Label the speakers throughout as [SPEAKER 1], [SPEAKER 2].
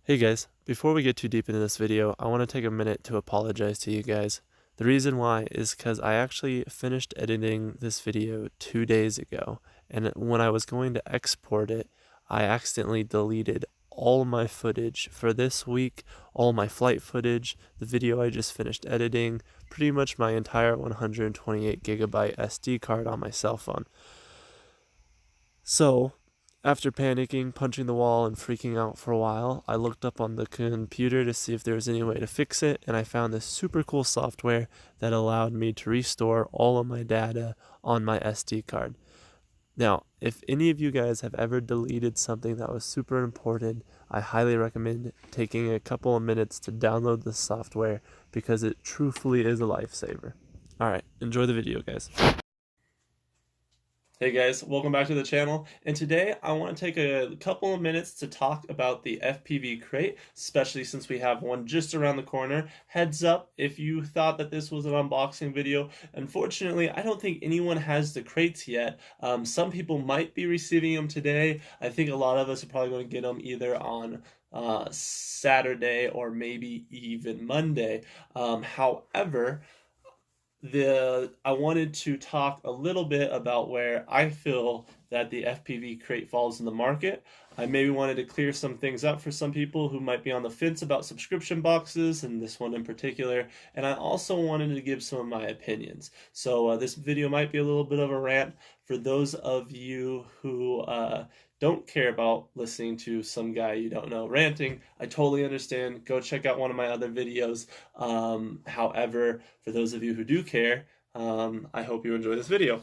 [SPEAKER 1] Hey guys, before we get too deep into this video, I want to take a minute to apologize to you guys. The reason why is because I actually finished editing this video 2 days ago, and when I was going to export it, I accidentally deleted all my footage for this week, all my flight footage, the video I just finished editing, pretty much my entire 128 gigabyte SD card on my cell phone. So, after panicking, punching the wall, and freaking out for a while, I looked up on the computer to see if there was any way to fix it, and I found this super cool software that allowed me to restore all of my data on my SD card. Now, if any of you guys have ever deleted something that was super important, I highly recommend taking a couple of minutes to download this software because it truthfully is a lifesaver. Alright, enjoy the video, guys. Hey guys, welcome back to the channel, and today I want to take a couple of minutes to talk about the FPV Crate, especially since we have one just around the corner. Heads up, if you thought that this was an unboxing video, unfortunately I don't think anyone has the crates yet. Some people might be receiving them today. I think a lot of us are probably going to get them either on Saturday or maybe even Monday. However, I wanted to talk a little bit about where I feel that the FPV Crate falls in the market. I maybe wanted to clear some things up for some people who might be on the fence about subscription boxes, and this one in particular. And I also wanted to give some of my opinions. So this video might be a little bit of a rant for those of you who don't care about listening to some guy you don't know ranting. I totally understand. Go check out one of my other videos. However, for those of you who do care, I hope you enjoy this video.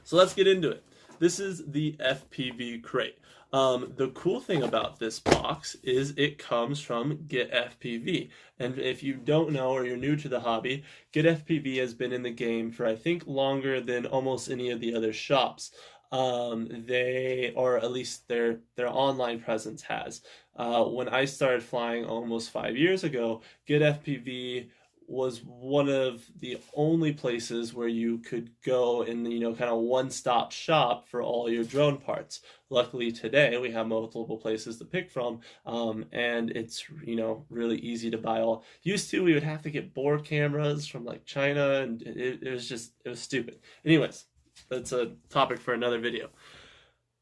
[SPEAKER 1] So let's get into it. This is the FPV Crate. The cool thing about this box is it comes from Get FPV. And if you don't know or you're new to the hobby, Get FPV has been in the game for I think longer than almost any of the other shops. They, or at least their online presence has. When I started flying almost 5 years ago, Get FPV was one of the only places where you could go in, kind of one-stop shop for all your drone parts. Luckily today we have multiple places to pick from, and it's, really easy to buy all. Used to, we would have to get board cameras from like China, and it was stupid. Anyways, that's a topic for another video.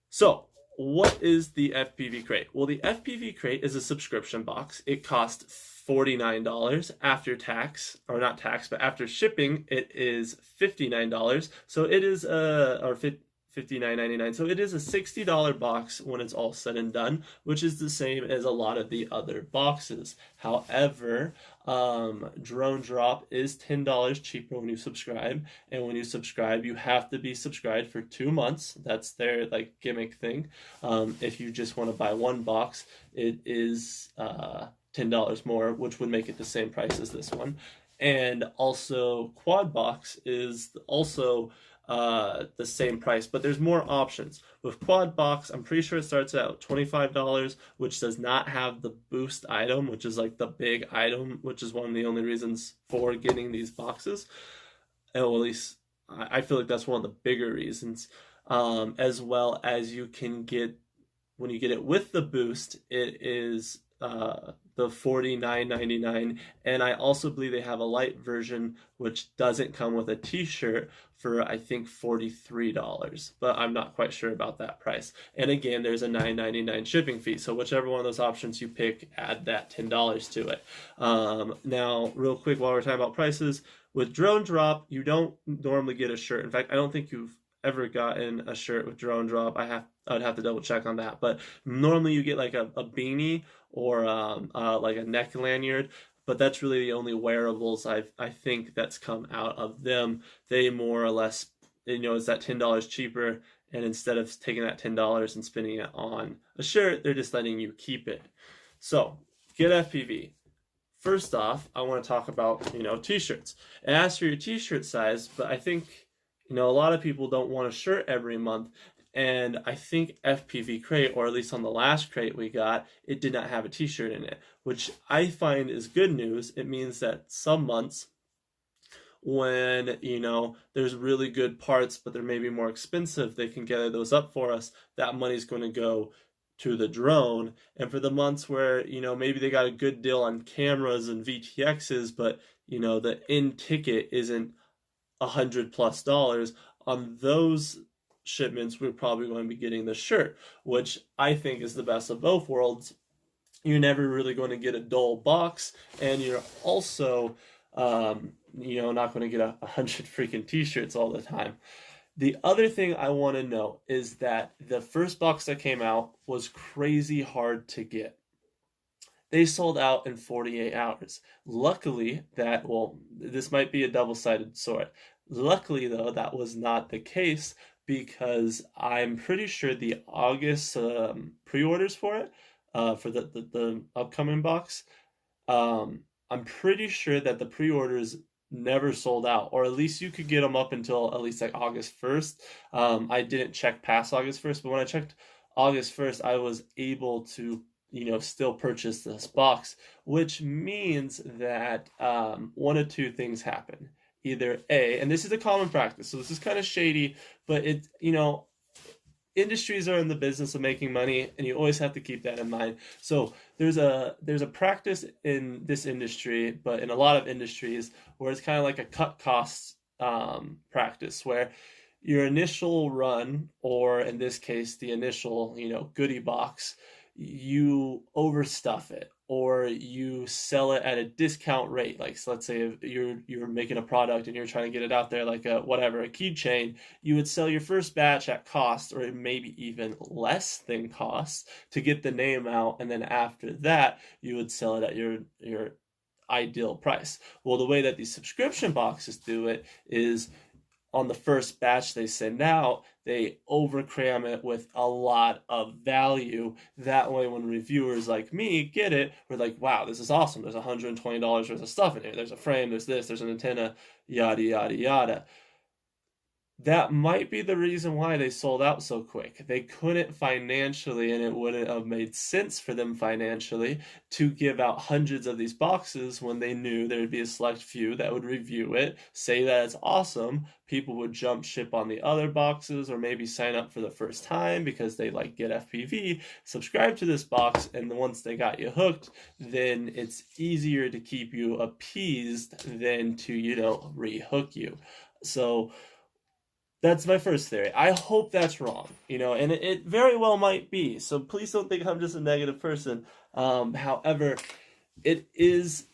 [SPEAKER 1] So, what is the FPV Crate? Well, the FPV Crate is a subscription box. It costs $49 after tax, or not tax, but after shipping, it is $59. So it is or $59.99. So it is a $60 box when it's all said and done, which is the same as a lot of the other boxes. However, Drone Drop is $10 cheaper when you subscribe, and when you subscribe, you have to be subscribed for 2 months. That's their like gimmick thing. If you just want to buy one box, it is $10 more, which would make it the same price as this one. And also, Quad Box is also the same price, but there's more options. With Quad Box, I'm pretty sure it starts at $25, which does not have the boost item, which is like the big item, which is one of the only reasons for getting these boxes. And well, at least I feel like that's one of the bigger reasons. As well as you can get, when you get it with the boost, it is the $49.99, and I also believe they have a light version which doesn't come with a t-shirt for I think $43, but I'm not quite sure about that price. And again, there's a $9.99 shipping fee, so whichever one of those options you pick, add that $10 to it. Now real quick, while we're talking about prices, with Drone Drop you don't normally get a shirt. In fact, I don't think you've ever gotten a shirt with Drone Drop. I would have to double check on that, but normally you get like a beanie or like a neck lanyard, but that's really the only wearables I think that's come out of them. They more or less, it's that $10 cheaper, and instead of taking that $10 and spending it on a shirt, they're just letting you keep it. So Get FPV. First off, I want to talk about t-shirts. It asks for your t-shirt size, but I think a lot of people don't want a shirt every month, and I think FPV Crate, or at least on the last crate we got, it did not have a t-shirt in it, which I find is good news. It means that some months when there's really good parts but they're maybe more expensive, they can gather those up for us. That money's going to go to the drone. And for the months where, maybe they got a good deal on cameras and VTXs, but, the in ticket isn't $100+ on those shipments, we're probably going to be getting the shirt, which I think is the best of both worlds. You're never really going to get a dull box, and you're also, not going to get 100 freaking t-shirts all the time. The other thing I want to know is that the first box that came out was crazy hard to get. They sold out in 48 hours. Luckily, this might be a double-sided sword. Luckily, though, that was not the case, because I'm pretty sure the August pre-orders for it, for the upcoming box, I'm pretty sure that the pre-orders never sold out, or at least you could get them up until at least like August 1st. I didn't check past August 1st, but when I checked August 1st, I was able to still purchase this box, which means that one of two things happen. Either A, and this is a common practice, so this is kind of shady, but industries are in the business of making money, and you always have to keep that in mind. So there's a practice in this industry, but in a lot of industries, where it's kind of like a cut costs practice, where your initial run, or in this case, the initial goodie box, you overstuff it, or you sell it at a discount rate. Like, so let's say if you're making a product and you're trying to get it out there, like a keychain, you would sell your first batch at cost, or maybe even less than cost, to get the name out, and then after that you would sell it at your ideal price. Well, the way that these subscription boxes do it is, on the first batch they send out, they overcram it with a lot of value. That way, when reviewers like me get it, we're like, wow, this is awesome. There's $120 worth of stuff in here. There's a frame, there's this, there's an antenna, yada, yada, yada. That might be the reason why they sold out so quick. They couldn't financially, and it wouldn't have made sense for them financially, to give out hundreds of these boxes when they knew there'd be a select few that would review it, say that it's awesome. People would jump ship on the other boxes, or maybe sign up for the first time because they like Get FPV, subscribe to this box, and once they got you hooked, then it's easier to keep you appeased than to, rehook you. So that's my first theory. I hope that's wrong, and it very well might be. So please don't think I'm just a negative person. However, it is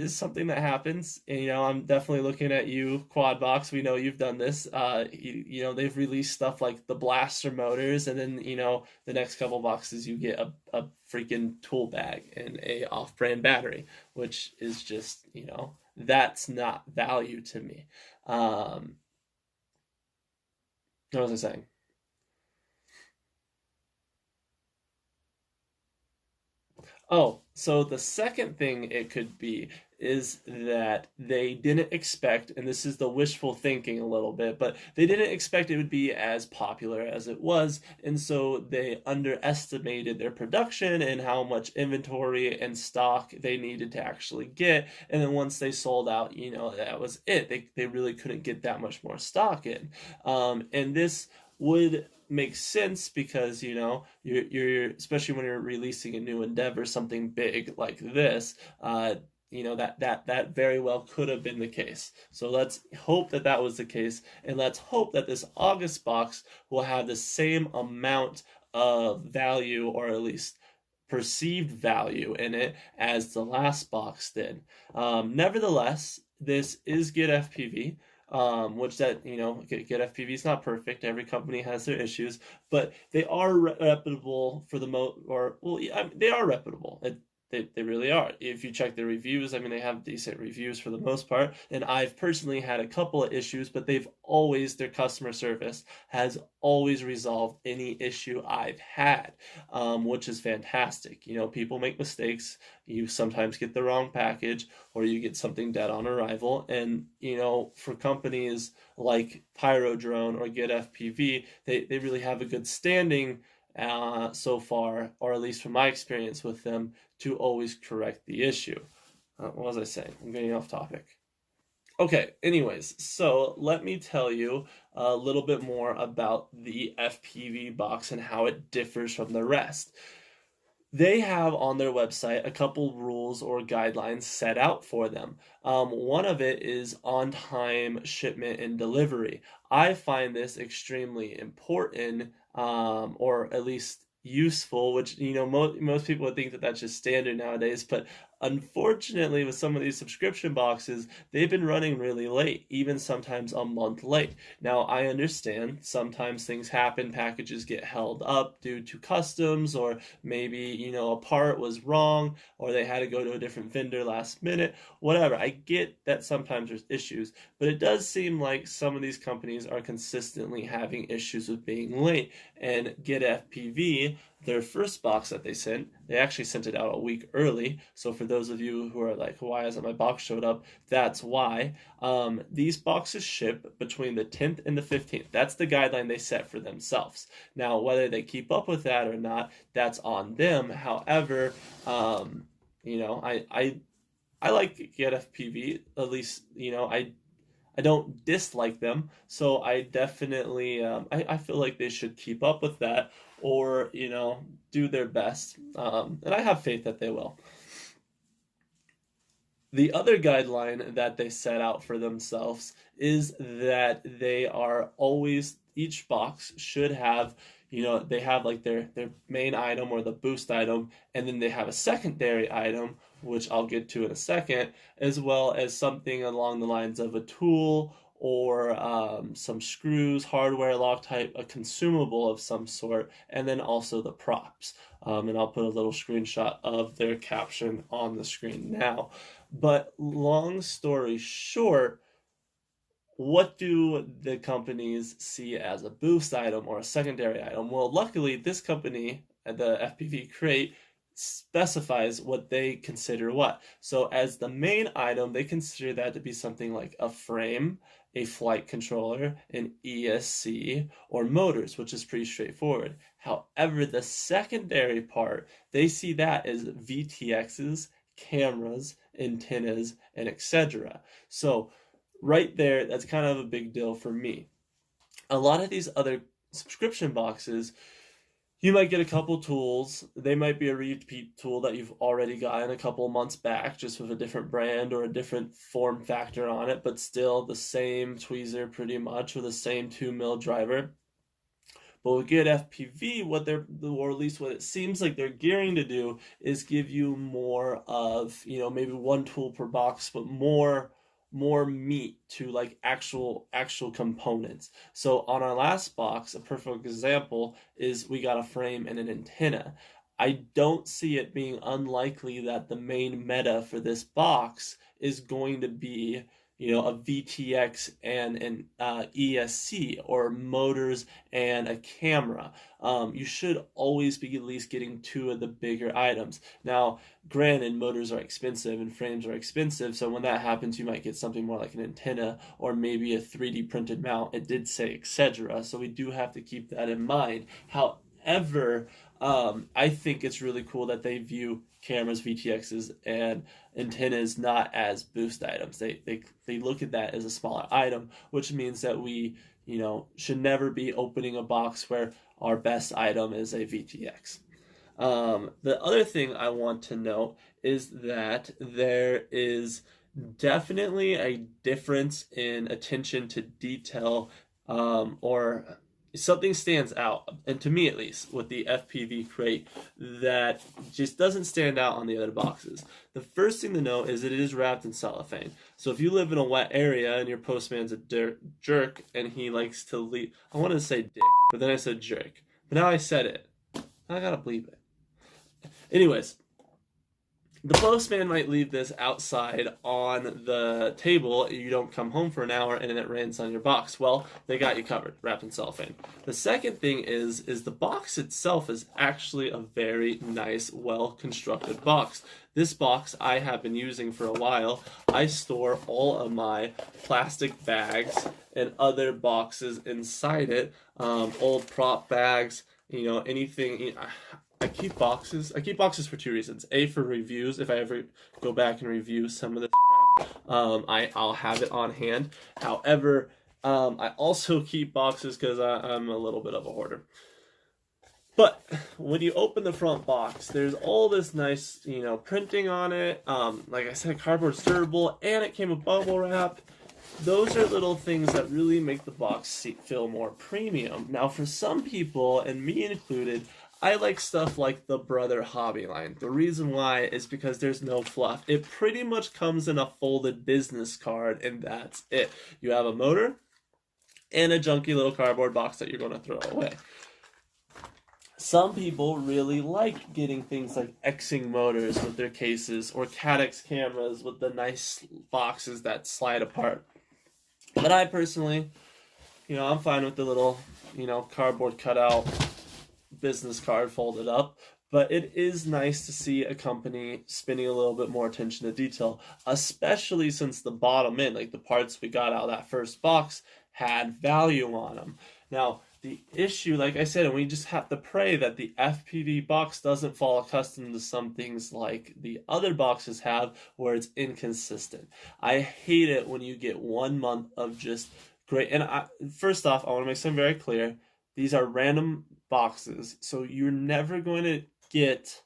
[SPEAKER 1] something that happens. And, I'm definitely looking at you, Quadbox. We know you've done this. They've released stuff like the blaster motors, and then the next couple boxes you get a freaking tool bag and a off-brand battery, which is just that's not value to me. What was I saying? Oh, so the second thing it could be is that they didn't expect, and this is the wishful thinking a little bit, but they didn't expect it would be as popular as it was, and so they underestimated their production and how much inventory and stock they needed to actually get. And then once they sold out, that was it. They really couldn't get that much more stock in. And this would make sense because you're especially when you're releasing a new endeavor, something big like this, that very well could have been the case. So let's hope that that was the case, and let's hope that this August box will have the same amount of value, or at least perceived value in it, as the last box did. Nevertheless, this is Get FPV. Which that, Get FPV is not perfect. Every company has their issues, but they are reputable for the they are reputable. They really are. If you check their reviews, they have decent reviews for the most part. And I've personally had a couple of issues, but their customer service has always resolved any issue I've had, which is fantastic. People make mistakes. You sometimes get the wrong package, or you get something dead on arrival. And, for companies like Pyro Drone or Get FPV, they really have a good standing so far, or at least from my experience with them, to always correct the issue. What was I saying? I'm getting off topic. Okay, anyways, so let me tell you a little bit more about the FPV box and how it differs from the rest. They have on their website a couple rules or guidelines set out for them. One of it is on time shipment and delivery. I find this extremely important, or at least useful, which, most people would think that that's just standard nowadays. But unfortunately, with some of these subscription boxes, they've been running really late, even sometimes a month late. Now, I understand sometimes things happen, packages get held up due to customs, or maybe, a part was wrong, or they had to go to a different vendor last minute, whatever. I get that sometimes there's issues, but it does seem like some of these companies are consistently having issues with being late. And Get FPV, their first box that they actually sent it out a week early. So for those of you who are like, why hasn't my box showed up? That's why. These boxes ship between the 10th and the 15th. That's the guideline they set for themselves. Now, whether they keep up with that or not, that's on them. However, I like Get FPV. At least, I don't dislike them, so I definitely I feel like they should keep up with that, or do their best, and I have faith that they will. The other guideline that they set out for themselves is that they are always, each box should have, they have like their main item or the boost item, and then they have a secondary item, which I'll get to in a second, as well as something along the lines of a tool or some screws, hardware, Loctite, a consumable of some sort, and then also the props. And I'll put a little screenshot of their caption on the screen now. But long story short, what do the companies see as a boost item or a secondary item? Well, luckily, this company, the FPV Crate, specifies what they consider what. So, as the main item, they consider that to be something like a frame, a flight controller, an ESC, or motors, which is pretty straightforward. However, the secondary part, they see that as VTXs, cameras, antennas, and etc. So, right there, that's kind of a big deal for me. A lot of these other subscription boxes, you might get a couple tools. They might be a repeat tool that you've already gotten a couple months back, just with a different brand or a different form factor on it, but still the same tweezer pretty much, or the same 2 mil driver. But with Get FPV, or at least what it seems like they're gearing to do, is give you more of, maybe one tool per box, but more meat to like actual components. So on our last box, a perfect example is we got a frame and an antenna. I don't see it being unlikely that the main meta for this box is going to be, a VTX and an ESC, or motors and a camera. You should always be at least getting two of the bigger items. Now, granted, motors are expensive and frames are expensive, so when that happens, you might get something more like an antenna or maybe a 3D printed mount. It did say etc., so we do have to keep that in mind. However, I think it's really cool that they view cameras, VTXs, and antennas not as boost items. They look at that as a smaller item, which means that we, should never be opening a box where our best item is a VTX. The other thing I want to note is that there is definitely a difference in attention to detail, or something stands out, and to me at least, with the FPV Crate that just doesn't stand out on the other boxes. The first thing to know is that it is wrapped in cellophane. So if you live in a wet area and your postman's a jerk and he likes to leave, I wanted to say dick, but then I said jerk. But now I said it. I gotta bleep it. Anyways, the postman might leave this outside on the table. You don't come home for an hour and it rains on your box. Well, they got you covered, wrapped in cellophane. The second thing is the box itself is actually a very nice, well-constructed box. This box I have been using for a while. I store all of my plastic bags and other boxes inside it, old prop bags, anything. I keep boxes for two reasons. A, for reviews, if I ever go back and review some of this crap. I'll have it on hand. However, I also keep boxes because I'm a little bit of a hoarder. But when you open the front box, there's all this nice, printing on it. Like I said, cardboard's durable, and it came with bubble wrap. Those are little things that really make the box feel more premium. Now, for some people, and me included, I like stuff like the Brother Hobby line. The reason why is because there's no fluff. It pretty much comes in a folded business card, and that's it. You have a motor and a junky little cardboard box that you're going to throw away. Some people really like getting things like Xing motors with their cases, or Cadex cameras with the nice boxes that slide apart. But I personally, I'm fine with the little, cardboard cutout business card folded up. But it is nice to see a company spending a little bit more attention to detail, especially since the bottom end, like the parts we got out of that first box, had value on them. Now, the issue, like I said, and we just have to pray that the FPV box doesn't fall accustomed to some things like the other boxes have, where it's inconsistent. I hate it when you get 1 month of just great. And first off, I want to make something very clear. These are random boxes, so you're never going to get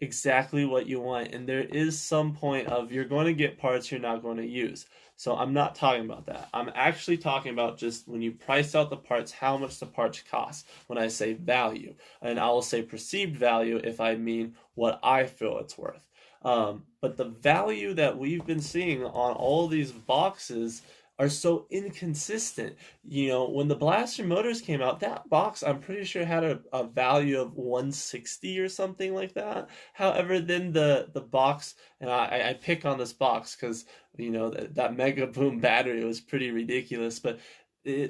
[SPEAKER 1] exactly what you want, and there is some point of you're going to get parts you're not going to use. So I'm not talking about that. I'm actually talking about just when you price out the parts, how much the parts cost when I say value. And I will say perceived value if I mean what I feel it's worth. But the value that we've been seeing on all these boxes are so inconsistent. When the Blaster motors came out, that box, I'm pretty sure, had a value of 160 or something like that. However, then the box, and I pick on this box because, that Mega Boom battery was pretty ridiculous, but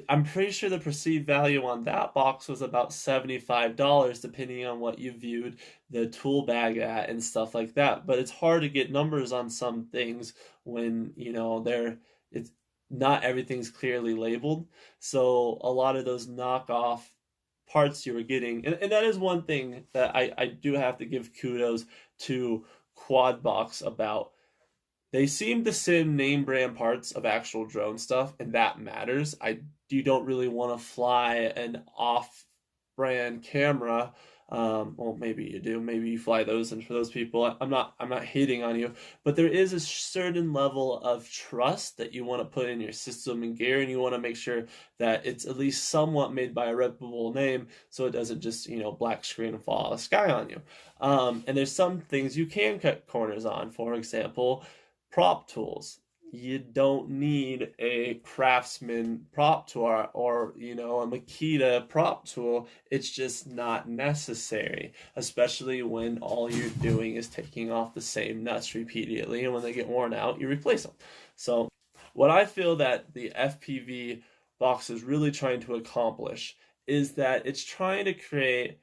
[SPEAKER 1] I'm pretty sure the perceived value on that box was about $75, depending on what you viewed the tool bag at and stuff like that. But it's hard to get numbers on some things when, it's not everything's clearly labeled. So a lot of those knockoff parts you were getting, and that is one thing that I do have to give kudos to KAWD Box about. They seem to send name brand parts of actual drone stuff, and that matters. You don't really want to fly an off brand camera. Well, maybe you do. Maybe you fly those, and for those people, I'm not hating on you, but there is a certain level of trust that you want to put in your system and gear, and you want to make sure that it's at least somewhat made by a reputable name, so it doesn't just black screen and fall out of the sky on you. And there's some things you can cut corners on. For example, prop tools. You don't need a Craftsman prop tool or a Makita prop tool. It's just not necessary, especially when all you're doing is taking off the same nuts repeatedly, and when they get worn out, you replace them. So what I feel that the FPV box is really trying to accomplish is that it's trying to create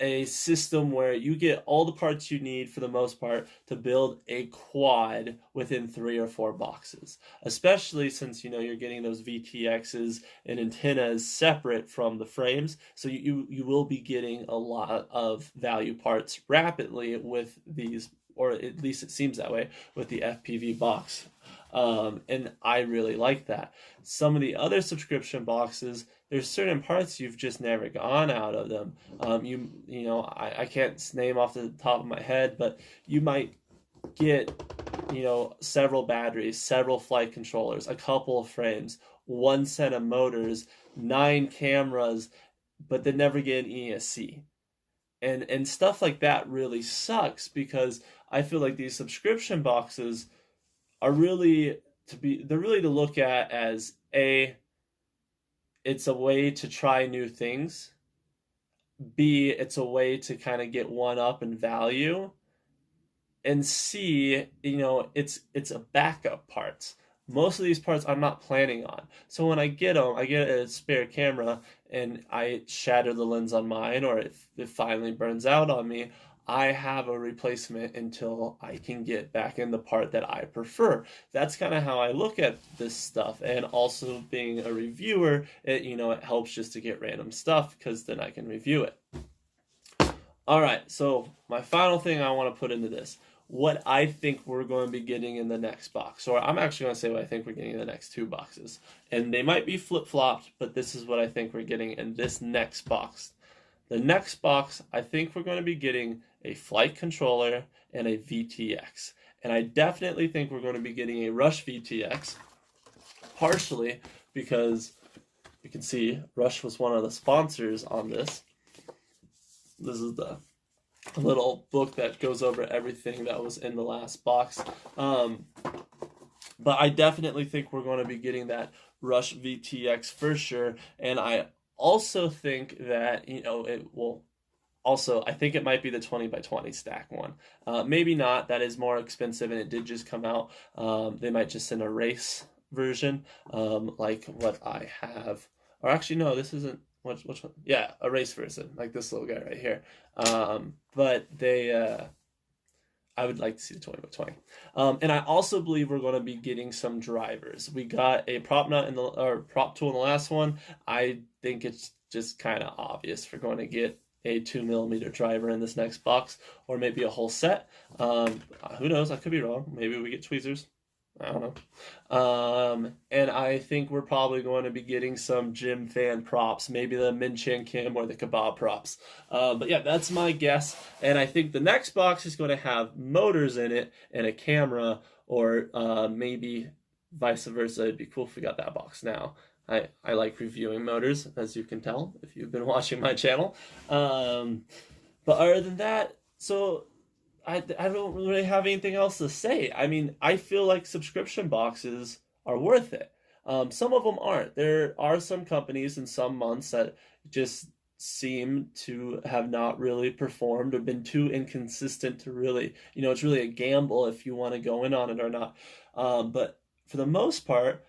[SPEAKER 1] a system where you get all the parts you need, for the most part, to build a quad within 3 or 4 boxes, especially since you're getting those VTXs and antennas separate from the frames, so you will be getting a lot of value parts rapidly with these, or at least it seems that way with the FPV box. And I really like that. Some of the other subscription boxes, there's certain parts you've just never gone out of them. I can't name off the top of my head, but you might get, several batteries, several flight controllers, a couple of frames, 1 set of motors, 9 cameras, but they never get an ESC. And stuff like that really sucks, because I feel like these subscription boxes are really to look at as it's a way to try new things. B, it's a way to kind of get one up in value. And C, it's a backup parts. Most of these parts I'm not planning on. So when I get them, I get a spare camera and I shatter the lens on mine, or if it finally burns out on me, I have a replacement until I can get back in the part that I prefer. That's kind of how I look at this stuff. And also, being a reviewer, it helps just to get random stuff, because then I can review it. All right, so my final thing I want to put into this. what I think we're going to be getting in the next box. Or I'm actually going to say what I think we're getting in the next 2 boxes. And they might be flip-flopped, but this is what I think we're getting in this next box. The next box, I think we're going to be getting a flight controller and a VTX. And I definitely think we're going to be getting a Rush VTX, partially because you can see Rush was one of the sponsors on this. This is the little book that goes over everything that was in the last box. But I definitely think we're going to be getting that Rush VTX for sure. And I also think that, you know, it will also, I think it might be the 20x20 stack one. Maybe not. That is more expensive, and it did just come out. They might just send a race version, like what I have. Or actually, no, this isn't. Which one? Yeah, a race version, like this little guy right here. But they, I would like to see the 20x20. And I also believe we're going to be getting some drivers. We got a prop nut in the, or prop tool in the last one. I think it's just kind of obvious we're going to get a 2mm driver in this next box, or maybe a whole set. Who knows? I could be wrong. Maybe we get tweezers. I don't know. And I think we're probably going to be getting some gym fan props, maybe the Min Chan Kim or the KAWD props. But yeah, that's my guess. And I think the next box is going to have motors in it and a camera, or maybe vice versa. It'd be cool if we got that box now. I like reviewing motors, as you can tell if you've been watching my channel. But other than that, so I don't really have anything else to say. I mean, I feel like subscription boxes are worth it. Some of them aren't. There are some companies in some months that just seem to have not really performed or been too inconsistent to really, you know, it's really a gamble if you want to go in on it or not. But for the most part,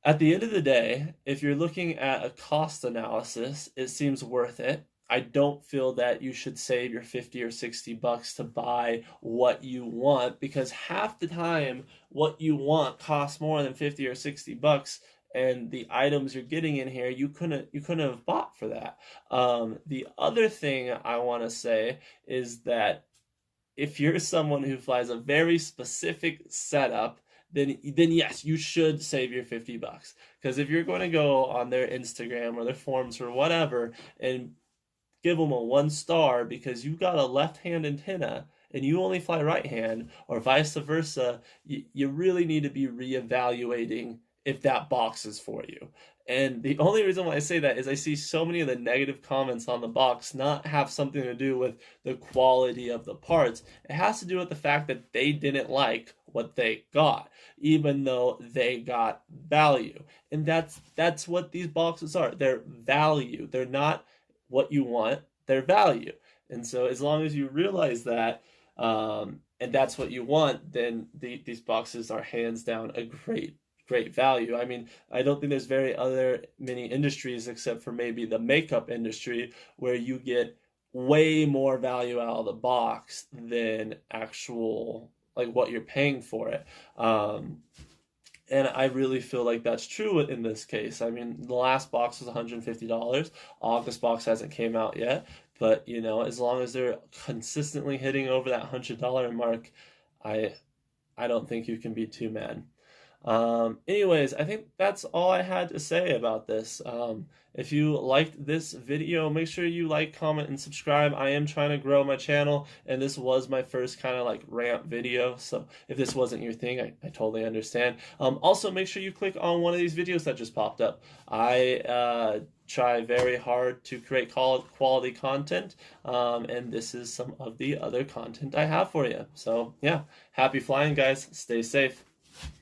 [SPEAKER 1] at the end of the day, if you're looking at a cost analysis, it seems worth it. I don't feel that you should save your 50 or 60 bucks to buy what you want, because half the time what you want costs more than 50 or 60 bucks, and the items you're getting in here you couldn't have bought for that. The other thing I want to say is that if you're someone who flies a very specific setup, then yes, you should save your 50 bucks. Because if you're going to go on their Instagram or their forums or whatever and give them a 1 star because you got a left-hand antenna and you only fly right-hand, or vice versa, you really need to be reevaluating if that box is for you. And the only reason why I say that is I see so many of the negative comments on the box not have something to do with the quality of the parts. It has to do with the fact that they didn't like what they got, even though they got value. And that's what these boxes are. They're value. They're not what you want, their value. And so as long as you realize that, and that's what you want, then these boxes are hands down a great value. I mean, I don't think there's many industries except for maybe the makeup industry where you get way more value out of the box than actual, like, what you're paying for it. And I really feel like that's true in this case. I mean, the last box was $150. August box hasn't came out yet. But, you know, as long as they're consistently hitting over that $100 mark, I don't think you can be too mad. Anyways, I think that's all I had to say about this. If you liked this video, make sure you like, comment, and subscribe. I am trying to grow my channel, and this was my first kind of like rant video. So if this wasn't your thing, I totally understand. Also, make sure you click on one of these videos that just popped up. I try very hard to create quality content, and this is some of the other content I have for you. So yeah, happy flying, guys. Stay safe.